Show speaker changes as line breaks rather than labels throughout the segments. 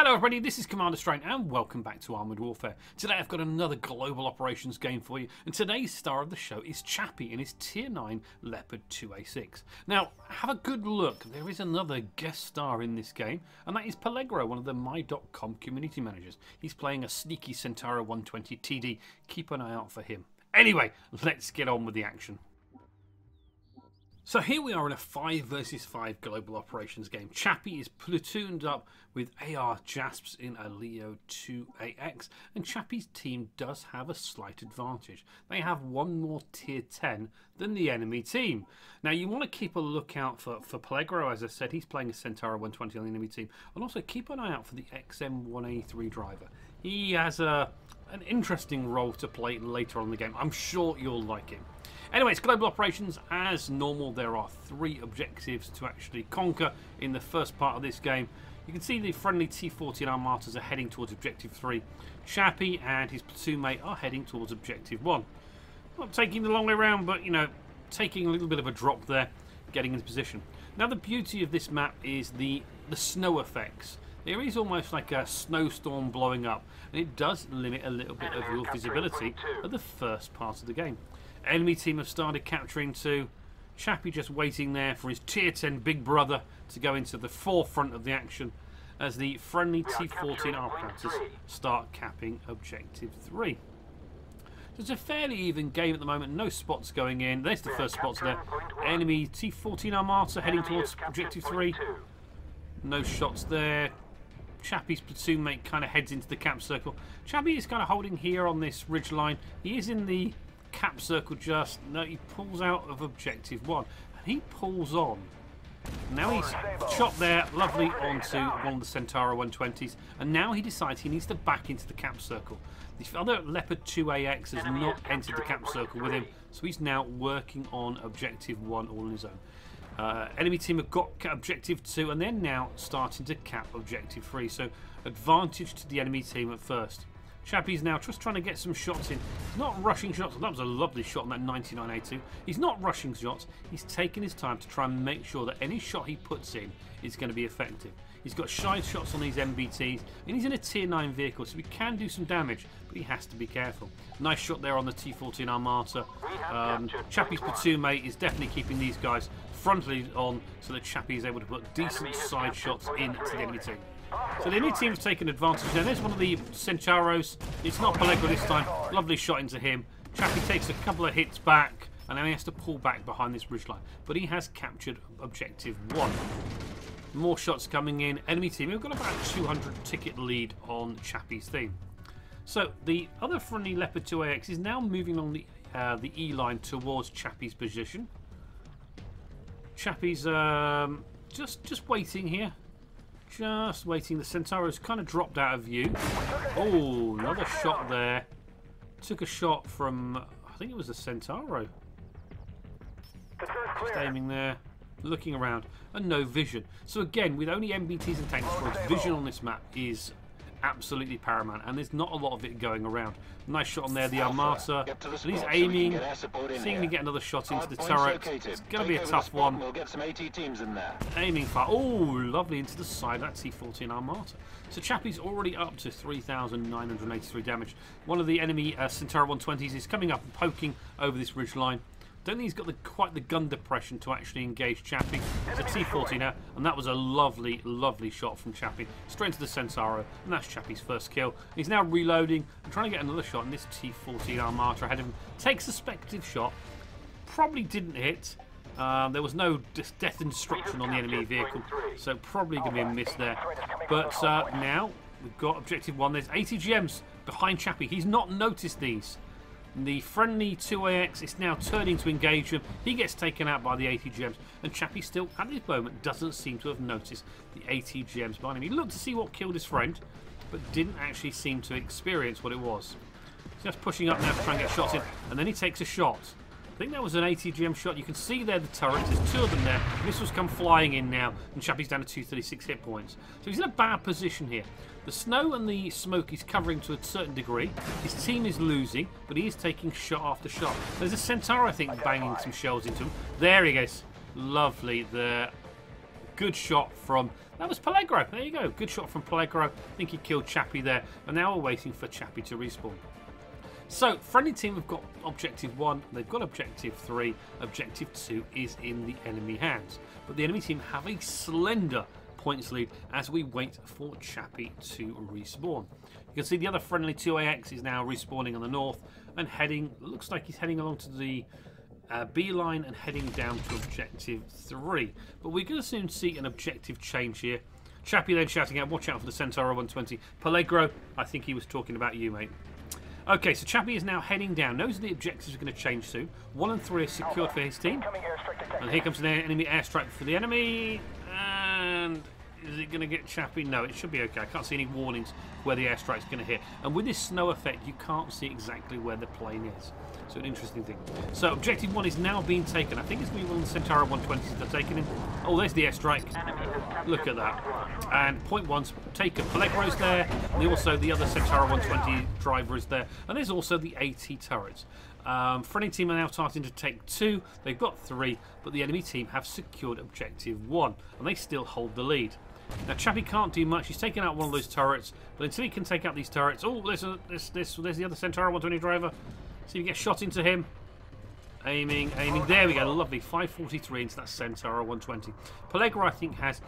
Hello everybody, this is Commander Strain and welcome back to Armoured Warfare. Today I've got another global operations game for you, and today's star of the show is Chappie in his Tier 9 Leopard 2A6. Now, have a good look, there is another guest star in this game, and that is Pellegro, one of the My.com community managers. He's playing a sneaky Centauro 120 TD, keep an eye out for him. Anyway, let's get on with the action. So here we are in a 5 versus 5 global operations game. Chappie is platooned up with AR Jasps in a Leopard 2A6, and Chappie's team does have a slight advantage. They have one more tier 10 than the enemy team. Now you want to keep a lookout for Pellegro. As I said, he's playing a Centauro 120 on the enemy team, and also keep an eye out for the XM1A3 driver. He has an interesting role to play later on in the game. I'm sure you'll like him. Anyway, it's global operations. As normal, there are 3 objectives to actually conquer in the first part of this game. You can see the friendly T-14 Armatas are heading towards objective 3. Chappie and his platoon mate are heading towards objective 1. Not taking the long way around, but, you know, taking a little bit of a drop there, getting into position. Now, the beauty of this map is the snow effects. There is almost like a snowstorm blowing up, and it does limit a little bit of your visibility at the first part of the game. Enemy team have started capturing too. Chappie just waiting there for his tier 10 big brother to go into the forefront of the action as the friendly T-14 Armatas start capping objective 3. So it's a fairly even game at the moment, no spots going in. There's the first spots there. Enemy T-14 Armata heading towards objective 3. No shots there. Chappie's platoon mate kind of heads into the cap circle. Chappie is kind of holding here on this ridge line. He is in the cap circle just. No, he pulls out of objective 1. And he pulls on. Now he's shot there, lovely, onto one of the Centauro 120s. And now he decides he needs to back into the cap circle. The other Leopard 2AX has not entered the cap circle with him. So he's now working on objective 1 all on his own. Enemy team have got objective 2 and they're now starting to cap objective 3. So advantage to the enemy team at first. Chappie's now just trying to get some shots in. He's not rushing shots. That was a lovely shot on that 99A2. He's not rushing shots. He's taking his time to try and make sure that any shot he puts in is going to be effective. He's got side shots on these MBTs, and he's in a tier 9 vehicle, so he can do some damage, but he has to be careful. Nice shot there on the T-14 Armata. Chappie's platoon mate is definitely keeping these guys frontally on so that Chappie is able to put decent side shots into the enemy team. So the enemy team's taken advantage. Now there's one of the Centauros. It's not Pellegro this time. Lovely shot into him. Chappie takes a couple of hits back, and then he has to pull back behind this ridgeline. But he has captured objective 1. More shots coming in. Enemy team, we've got about a 200 ticket lead on Chappie's team. So the other friendly Leopard 2AX is now moving on the E line towards Chappie's position. Chappie's just waiting here. Just waiting. The Centauro's kind of dropped out of view. Oh, another shot there. Took a shot from, I think it was a Centauro. Just aiming there, looking around, and no vision. So again, with only MBTs and tank destroyers, vision on this map is absolutely paramount, and there's not a lot of it going around. Nice shot on there, the Armata. And he's aiming, seeing him get another shot into the turret. It's going to be a tough one.
We'll get some AT teams in there.
Aiming far. Oh, lovely into the side. That's T-14 Armata. So Chappie's already up to 3,983 damage. One of the enemy Centauro 120s is coming up and poking over this ridge line. Don't think he's got quite the gun depression to actually engage Chappie. It's a T-14 now, and that was a lovely, lovely shot from Chappie. Straight into the Centauro, and that's Chappie's first kill. He's now reloading and trying to get another shot, and this T-14 Armata ahead of him takes a speculative shot. Probably didn't hit. There was no death and destruction on the enemy vehicle, so probably going to be a miss there. But now we've got objective 1. There's ATGMs behind Chappie. He's not noticed these. The friendly 2AX is now turning to engage him. He gets taken out by the ATGMs, and Chappie still, at this moment, doesn't seem to have noticed the ATGMs behind him. He looked to see what killed his friend, but didn't actually seem to experience what it was. He's just pushing up now to try and get shots in, and then he takes a shot. I think that was an ATGM shot. You can see there the turrets. There's 2 of them there. Missiles come flying in now, and Chappie's down to 236 hit points. So he's in a bad position here. The snow and the smoke is covering to a certain degree. His team is losing, but he is taking shot after shot. There's a Centauro, I think, banging some shells into him. There he goes. Lovely there. good shot from... That was Pellegro. There you go. Good shot from Pellegro. I think he killed Chappie there. And now we're waiting for Chappie to respawn. So, friendly team have got Objective 1. They've got Objective 3. Objective 2 is in the enemy hands. But the enemy team have a slender points lead as we wait for Chappie to respawn. You can see the other friendly 2AX is now respawning on the north and heading, looks like he's heading along to the B line and heading down to Objective 3. But we're going to soon see an objective change here. Chappie then shouting out, watch out for the Centauro 120. Pellegro, I think he was talking about you, mate. Okay, so Chappie is now heading down. Those are the objectives are going to change soon. 1 and 3 are secured for his team. And here comes an enemy airstrike for the enemy. And is it going to get Chappie? No, it should be okay. I can't see any warnings where the airstrike's going to hit. And with this snow effect, you can't see exactly where the plane is. So an interesting thing. So Objective 1 is now being taken. I think it's going to be one of the Centauro 120s that are taking him. Oh, there's the airstrike. Look at that. And point 1's taken. Pellegro's there. And also the other Centauro 120 driver is there. And there's also the AT turrets. Friendly team are now starting to take 2. They've got 3, but the enemy team have secured Objective 1, and they still hold the lead. Now Chappie can't do much. He's taken out one of those turrets, but until he can take out these turrets, oh, there's the other Centauro 120 driver. See if he gets shot into him. Aiming. There we go. Lovely. 543 into that Centauro 120. Pellegro, I think, has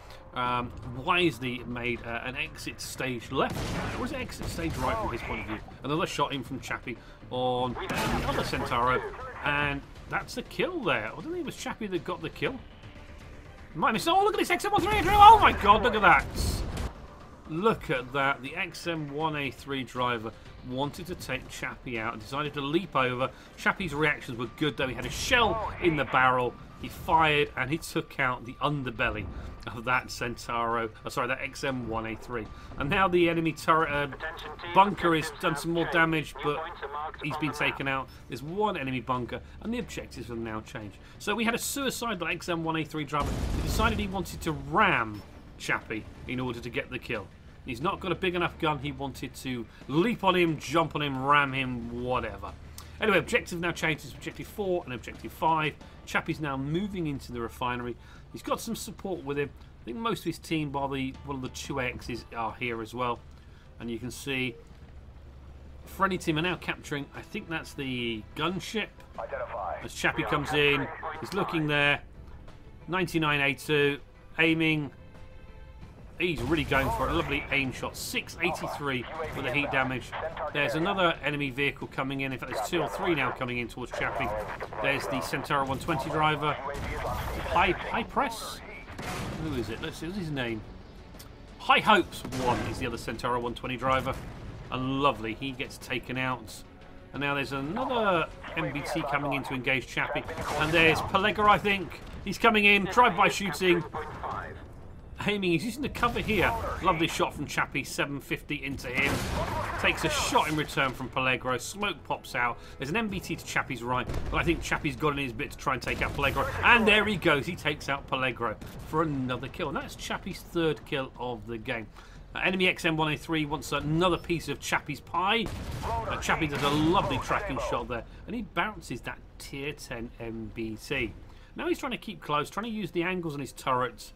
wisely made an exit stage left. Or is it exit stage right from his point of view? Another shot in from Chappie on the other Centauro. And that's a kill there. I don't think it was Chappie that got the kill. Might miss. Oh, look at this XM1A3. Oh my god, look at that. Look at that. The XM1A3 driver wanted to take Chappie out and decided to leap over. Chappie's reactions were good though. He had a shell in the barrel. He fired and he took out the underbelly of that Centauro. Sorry, that XM1A3. And now the enemy turret bunker has done some more damage, but he's been taken out. There's one enemy bunker, and the objectives have now changed. So we had a suicidal XM1A3 driver who decided he wanted to ram Chappie in order to get the kill. He's not got a big enough gun. He wanted to leap on him, jump on him, ram him, whatever. Anyway, objective now changes to Objective 4 and Objective 5. Chappie's now moving into the refinery. He's got some support with him. I think most of his team, bar one of the 2X's, are here as well. And you can see friendly team are now capturing, I think that's the gunship. As Chappie comes in, he's looking there. 99A2, aiming. He's really going for a lovely aim shot. 683 with the heat damage. There's another enemy vehicle coming in. In fact, there's 2 or 3 now coming in towards Chappie. There's the Centauro 120 driver. High Press? Who is it? Let's see. What's his name? High Hopes 1 is the other Centauro 120 driver. And lovely. He gets taken out. And now there's another MBT coming in to engage Chappie. And there's Pellegro, I think. He's coming in. Drive-by shooting. Aiming, he's using the cover here. Lovely shot from Chappie, 750 into him. Takes a shot in return from Pellegro. Smoke pops out. There's an MBT to Chappie's right, but I think Chappie's got in his bit to try and take out Pellegro. And there he goes. He takes out Pellegro for another kill. And that's Chappie's 3rd kill of the game. Enemy XM1A3 wants another piece of Chappie's pie. Chappie does a lovely tracking shot there, and he bounces that tier 10 MBT. Now he's trying to keep close, trying to use the angles on his turrets.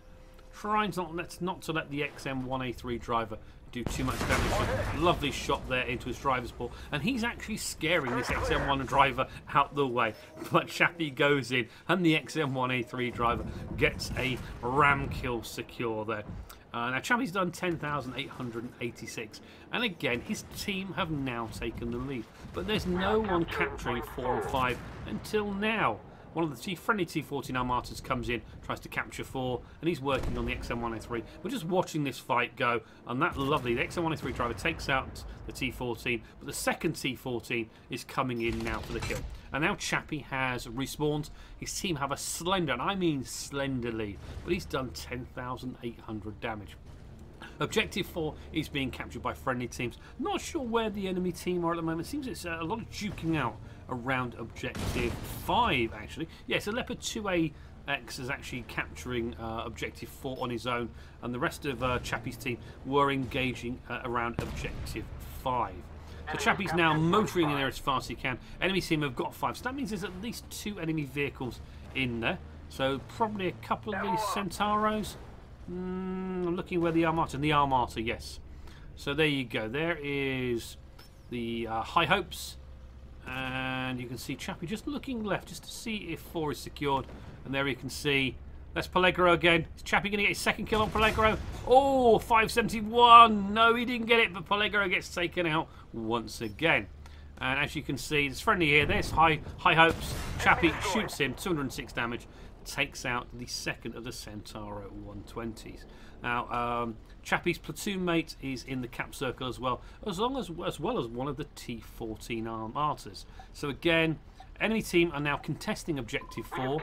Trying not to let the XM1A3 driver do too much damage. Lovely shot there into his driver's port. And he's actually scaring this XM1 driver out the way. But Chappie goes in and the XM1A3 driver gets a ram kill secure there. Now Chappie's done 10,886. And again, his team have now taken the lead. But there's no one capturing 4 and 5 until now. One of the friendly T-14 Armatas comes in, tries to capture 4, and he's working on the XM1A3. We're just watching this fight go, and that lovely, the XM1A3 driver takes out the T-14, but the second T-14 is coming in now for the kill. And now Chappie has respawned. His team have a slender, and I mean slender lead, but he's done 10,800 damage. Objective 4 is being captured by friendly teams. Not sure where the enemy team are at the moment. It seems it's a lot of duking out around Objective 5, actually. Yeah, so Leopard 2A6 is actually capturing Objective 4 on his own, and the rest of Chappie's team were engaging around Objective 5. So Chappie's now motoring in there as fast as he can. Enemy team have got 5, so that means there's at least 2 enemy vehicles in there. So probably a couple of these Centauros. I'm looking where the Armata. The Armata, yes. So there you go. There is the High Hopes. And you can see Chappie just looking left just to see if 4 is secured. And there you can see that's Pellegro again. Is Chappie going to get his second kill on Pellegro? Oh, 571. No, he didn't get it, but Pellegro gets taken out once again. And as you can see, it's friendly here. There's High Hopes. Chappie shoots him, 206 damage. Takes out the second of the Centauro 120s. Now, Chappie's platoon mate is in the cap circle as well as one of the T-14 Armatas. So again, enemy team are now contesting objective 4.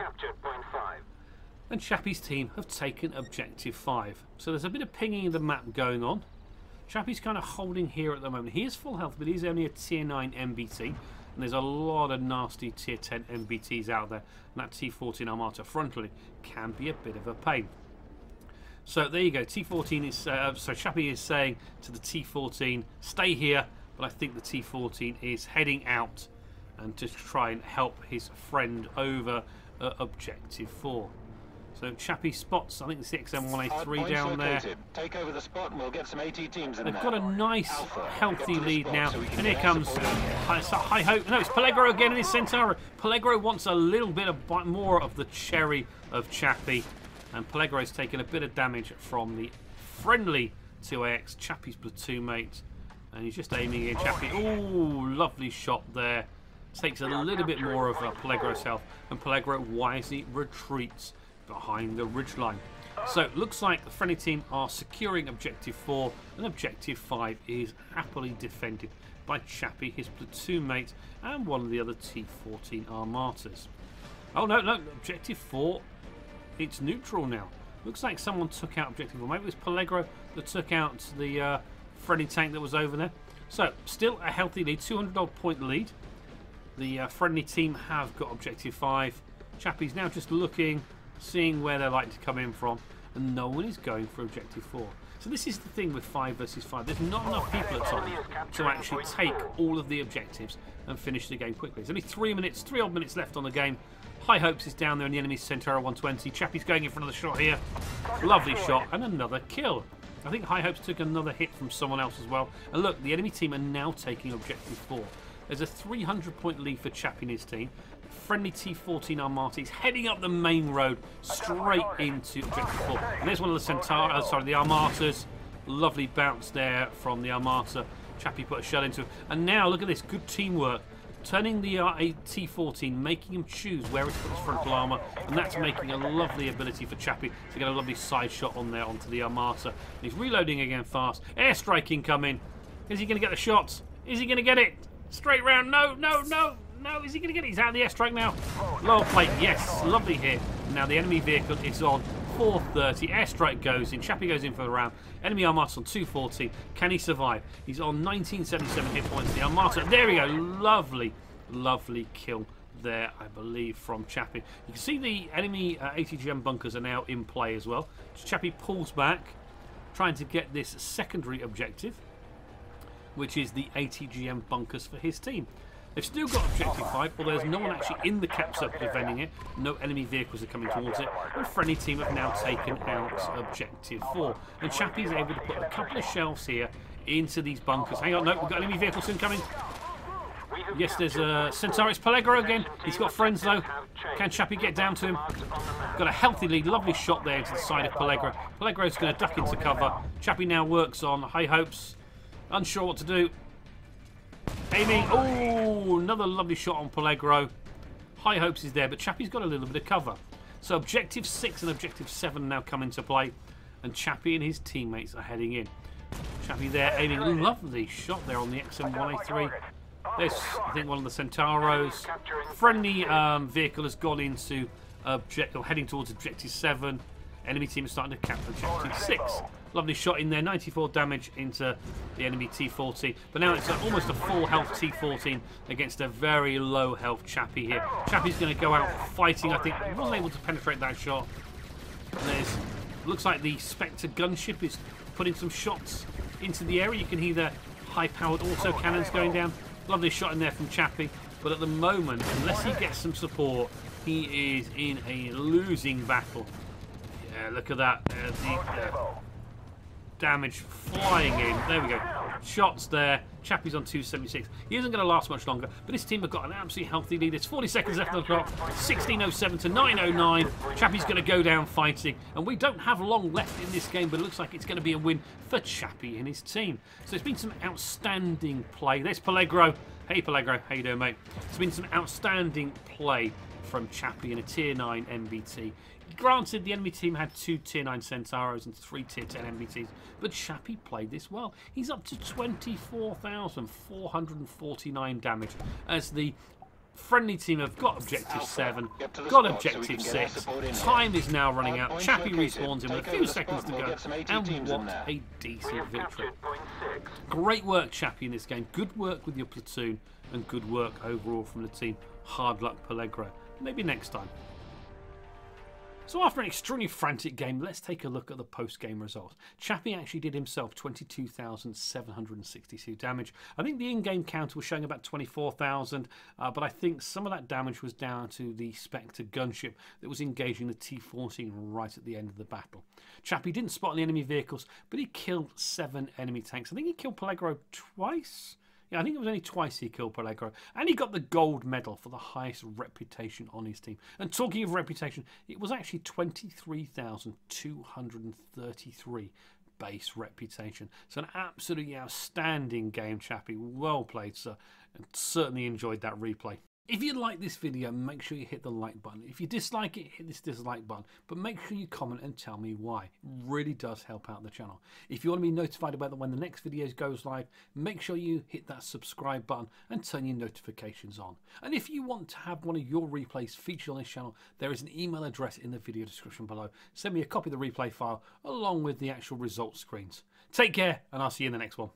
And Chappie's team have taken objective 5. So there's a bit of pinging of the map going on. Chappie's kind of holding here at the moment. He is full health, but he's only a tier 9 MBT. And there's a lot of nasty tier 10 MBTs out there. And that T-14 Armata frontally can be a bit of a pain. So there you go. T-14 is... so Chappie is saying to the T-14, stay here. But I think the T-14 is heading out and to try and help his friend over objective 4. So Chappie spots, I think it's the XM1A3 down there.
Take over the spot and we'll get some AT teams in there.
They've got a nice, healthy lead now. And here comes High Hope. No, it's Pellegro again in his Centauro. Pellegro wants a little bit of more of the cherry of Chappie. And Pellegro's taken a bit of damage from the friendly 2AX, Chappie's platoon mate. And he's just aiming in Chappie. Ooh, lovely shot there. Takes a little bit more of Pellegro's health. And Pellegro wisely retreats behind the ridgeline. So it looks like the friendly team are securing objective 4 and objective 5 is happily defended by Chappie, his platoon mate, and one of the other T-14 Armatas. Oh no, objective 4, it's neutral now. Looks like someone took out objective 4. Maybe it was Pellegro that took out the friendly tank that was over there. So still a healthy lead, 200 odd point lead. The friendly team have got objective 5. Chappie's now just looking, seeing where they're likely to come in from, and no one is going for objective 4. So this is the thing with 5 versus 5. There's not enough people at times to actually take all of the objectives and finish the game quickly. There's only 3 odd minutes left on the game. High Hopes is down there in the enemy's Centauro 120. Chappie's going in for another shot here. Lovely shot and another kill. I think High Hopes took another hit from someone else as well. And look, the enemy team are now taking objective 4. There's a 300 point lead for Chappie and his team. Friendly T-14 Armata is heading up the main road straight into objective 4. And there's one of the the Armatas. Lovely bounce there from the Armata. Chappie put a shot into it. And now look at this, good teamwork. Turning the T-14, making him choose where to put his frontal armour. And that's making a lovely ability for Chappie to get a lovely side shot on there onto the Armata. He's reloading again fast. Airstrike incoming. Is he going to get the shots? Is he going to get it? Straight round. No. Is he going to get it? He's out of the airstrike now. Lower plate. Yes. Lovely hit. Now the enemy vehicle is on 430. Airstrike goes in. Chappie goes in for the round. Enemy Armata on 240. Can he survive? He's on 1977 hit points. The Armata. There we go. Lovely kill there, I believe, from Chappie. You can see the enemy ATGM bunkers are now in play as well. Chappie pulls back, trying to get this secondary objective, which is the ATGM bunkers for his team. They've still got objective 5, although there's no one actually in the cap circle defending it. No enemy vehicles are coming towards it. And friendly team have now taken out objective 4. And Chappie's able to put a couple of shells here into these bunkers. Hang on, no, we've got enemy vehicles incoming. Yes, there's a Centauro. It's Pellegro again. He's got friends though. Can Chappie get down to him? Got a healthy lead. Lovely shot there into the side of Pellegro. Pellegro's going to duck into cover. Chappie now works on High Hopes. Unsure what to do. Aiming. Oh, another lovely shot on Pellegro. High Hopes is there, but Chappie's got a little bit of cover. So objective 6 and objective 7 now come into play. And Chappie and his teammates are heading in. Chappie there aiming. A lovely shot there on the XM1A3. There's, I think, one of the Centauros. Friendly vehicle has gone into heading towards objective 7. Enemy team is starting to capture objective 6. Lovely shot in there, 94 damage into the enemy T-14. But now it's almost a full health T-14 against a very low health Chappie here. Chappie's going to go out fighting, I think. He wasn't able to penetrate that shot. There's, looks like the Spectre gunship is putting some shots into the area. You can hear the high-powered auto cannons going down. Lovely shot in there from Chappie. But at the moment, unless he gets some support, he is in a losing battle. Yeah, look at that. Damage flying in. There we go. Shots there. Chappie's on 276. He isn't going to last much longer, but his team have got an absolutely healthy lead. It's 40 seconds left on the clock. 16:07 to 9:09. Chappie's going to go down fighting, and we don't have long left in this game, but it looks like it's going to be a win for Chappie and his team. So it's been some outstanding play. There's Pellegro. Hey, Pellegro. How you doing, mate? It's been some outstanding play from Chappie in a Tier 9 MBT. Granted, the enemy team had 2 Tier 9 Centauros and 3 Tier 10 MBTs, but Chappie played this well. He's up to 24,449 damage as the friendly team have got Objective 7, got Objective 6. Time is now running out. Chappie respawns in with a few seconds to go, and what a decent victory. Great work, Chappie, in this game. Good work with your platoon, and good work overall from the team. Hard luck, Pellegro. Maybe next time. So after an extremely frantic game, let's take a look at the post-game results. Chappie actually did himself 22,762 damage. I think the in-game counter was showing about 24,000, but I think some of that damage was down to the Spectre gunship that was engaging the T-14 right at the end of the battle. Chappie didn't spot any enemy vehicles, but he killed 7 enemy tanks. I think he killed Pellegro twice. Yeah, I think it was only twice he killed Pellegro. And he got the gold medal for the highest reputation on his team. And talking of reputation, it was actually 23,233 base reputation. So an absolutely outstanding game, Chappie. Well played, sir. And certainly enjoyed that replay. If you like this video, make sure you hit the like button. If you dislike it, hit this dislike button. But make sure you comment and tell me why. It really does help out the channel. If you want to be notified about when the next video goes live, make sure you hit that subscribe button and turn your notifications on. And if you want to have one of your replays featured on this channel, there is an email address in the video description below. Send me a copy of the replay file along with the actual results screens. Take care, and I'll see you in the next one.